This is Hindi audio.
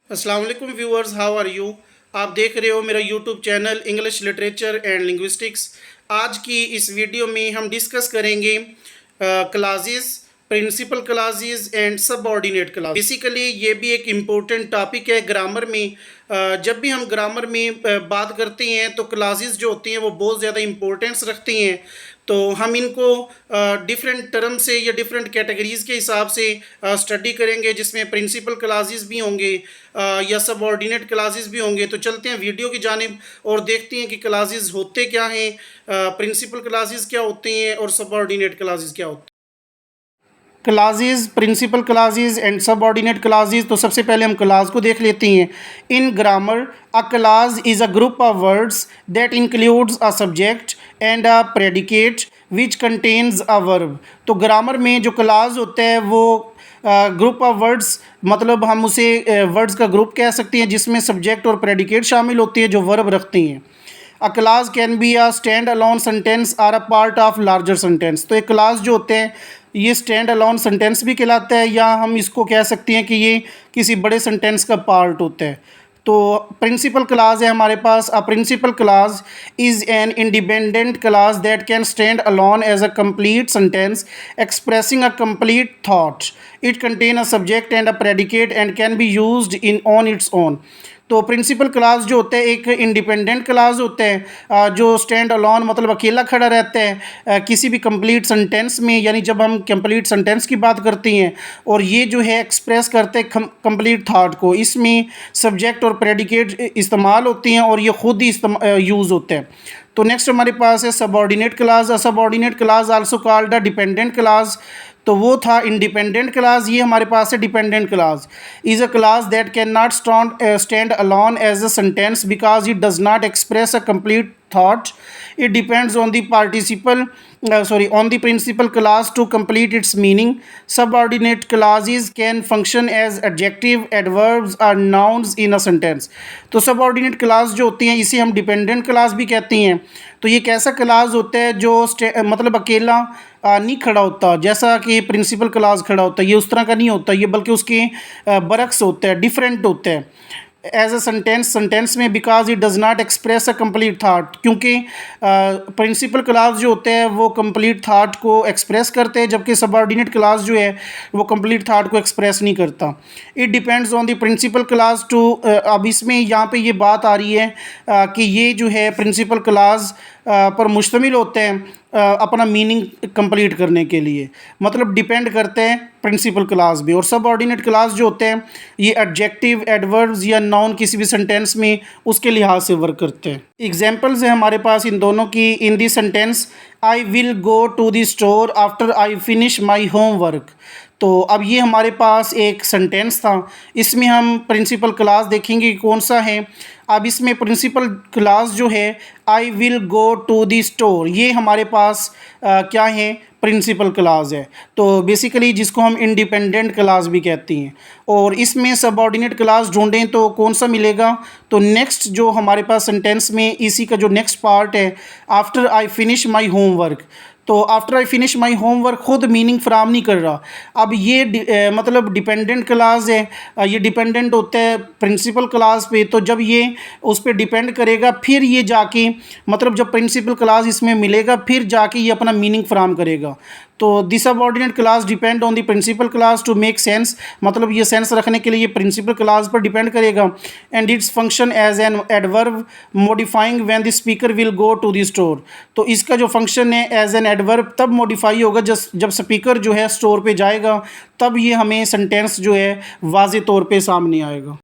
अस्सलाम वालेकुम व्यूअर्स, हाउ आर यू। आप देख रहे हो मेरा YouTube channel English literature and linguistics. आज की इस वीडियो में हम डिस्कस करेंगे clauses, principal clauses and subordinate clause. Basically ये भी एक इम्पोर्टेंट टॉपिक है ग्रामर में। जब भी हम ग्रामर में बात करते हैं तो क्लासेस जो होती हैं वो बहुत ज़्यादा इम्पोर्टेंस रखती हैं। तो हम इनको डिफरेंट टर्म से या डिफरेंट कैटेगरीज़ के हिसाब से स्टडी करेंगे, जिसमें प्रिंसिपल क्लासेस भी होंगे या सबऑर्डिनेट क्लासेस भी होंगे। तो चलते हैं वीडियो की जानिब और देखते हैं कि क्लासेस होते क्या हैं, प्रिंसिपल क्लासेस क्या होते हैं और सबऑर्डिनेट क्लासेस क्या होते हैं। Clauses, principal clauses and subordinate clauses. तो सबसे पहले हम क्लास को देख लेते हैं। In grammar a clause is a group of words that includes a subject and a predicate which contains a verb. तो ग्रामर में जो क्लास होता है वो ग्रुप ऑफ वर्ड्स, मतलब हम उसे वर्ड्स का ग्रुप कह सकते हैं जिसमें सब्जेक्ट और प्रेडिकेट शामिल होते हैं जो वर्ब रखते हैं। A clause can be a stand alone sentence or a part of larger sentence. तो एक क्लास जो होते हैं ये स्टैंड अलोन सेंटेंस भी कहलाता है, या हम इसको कह सकते हैं कि ये किसी बड़े सेंटेंस का पार्ट होता है। तो प्रिंसिपल क्लास है हमारे पास। A principal class is an independent class that can stand alone as a complete sentence expressing a complete thought. It contain a subject and a predicate and can be used in on its own. तो प्रिंसिपल क्लास जो होता है एक इंडिपेंडेंट क्लास होता है, जो स्टैंड अलोन मतलब अकेला खड़ा रहता है किसी भी कंप्लीट सेंटेंस में, यानी जब हम कंप्लीट सेंटेंस की बात करते हैं। और ये जो है एक्सप्रेस करते हैं कंप्लीट थाट को। इसमें सब्जेक्ट और प्रेडिकेट इस्तेमाल होती हैं और ये खुद ही यूज़ होते हैं। तो नेक्स्ट हमारे पास है subordinate clause. Subordinate clause also called a dependent clause. तो वो था इंडिपेंडेंट क्लास, ये हमारे पास है dependent clause. Is a clause that can not stand alone as a sentence because it does not express a complete thought. It depends on the on the principal class to complete its meaning. Subordinate clauses can function as adjective, adverbs or nouns in a sentence. तो subordinate class जो होती हैं इसे हम dependent class भी कहते हैं। तो ये कैसा क्लास होता है जो मतलब अकेला नहीं खड़ा होता, जैसा कि प्रिंसिपल क्लास खड़ा होता है, ये उस तरह का नहीं होता, ये बल्कि उसके बरक्स होता है, डिफरेंट होता है एज अ सेंटेंस में, because it does not express a complete thought. क्योंकि प्रिंसिपल क्लास जो होते हैं वो कंप्लीट थाट को एक्सप्रेस करते हैं, जबकि सबऑर्डिनेट क्लास जो है वो कंप्लीट थाट को एक्सप्रेस नहीं करता। It depends on the principal clause too. अब इसमें यहाँ पे ये बात आ रही है कि ये जो है प्रिंसिपल क्लास पर मुश्तमिल होते हैं अपना मीनिंग कंप्लीट करने के लिए, मतलब डिपेंड करते हैं प्रिंसिपल क्लास भी। और सबऑर्डिनेट क्लास जो होते हैं ये एडजेक्टिव, एडवर्ब्स या नाउन किसी भी सेंटेंस में उसके लिहाज से वर्क करते हैं। एग्जांपल्स है हमारे पास इन दोनों की। In the sentence I will go to the store after I finish my homework. तो अब ये हमारे पास एक सेंटेंस था, इसमें हम प्रिंसिपल क्लास देखेंगे कौन सा है। अब इसमें प्रिंसिपल क्लास जो है I will go to the store, ये हमारे पास क्या है, प्रिंसिपल क्लास है। तो बेसिकली जिसको हम इंडिपेंडेंट क्लास भी कहते हैं। और इसमें सबऑर्डिनेट क्लास ढूंढें तो कौन सा मिलेगा, तो नेक्स्ट जो हमारे पास सेंटेंस में इसी का जो नेक्स्ट पार्ट है, after I finish my homework. तो after I finish my homework खुद मीनिंग फ्राहम नहीं कर रहा। अब ये मतलब डिपेंडेंट क्लास है, ये डिपेंडेंट होता है प्रिंसिपल क्लास पे। तो जब ये उस पर डिपेंड करेगा फिर ये जाके, मतलब जब प्रिंसिपल क्लास इसमें मिलेगा फिर जाके ये अपना मीनिंग फ्राहम करेगा। तो this subordinate clause depend on the principal clause to make sense, मतलब ये सेंस रखने के लिए ये प्रिंसिपल क्लास पर डिपेंड करेगा। And its function as an adverb modifying when the speaker will go to the store. तो इसका जो फंक्शन है एज एन एडवर्ब तब मॉडिफाई होगा जब स्पीकर जो है स्टोर पे जाएगा, तब ये हमें सेंटेंस जो है वाज़े तौर पे सामने आएगा।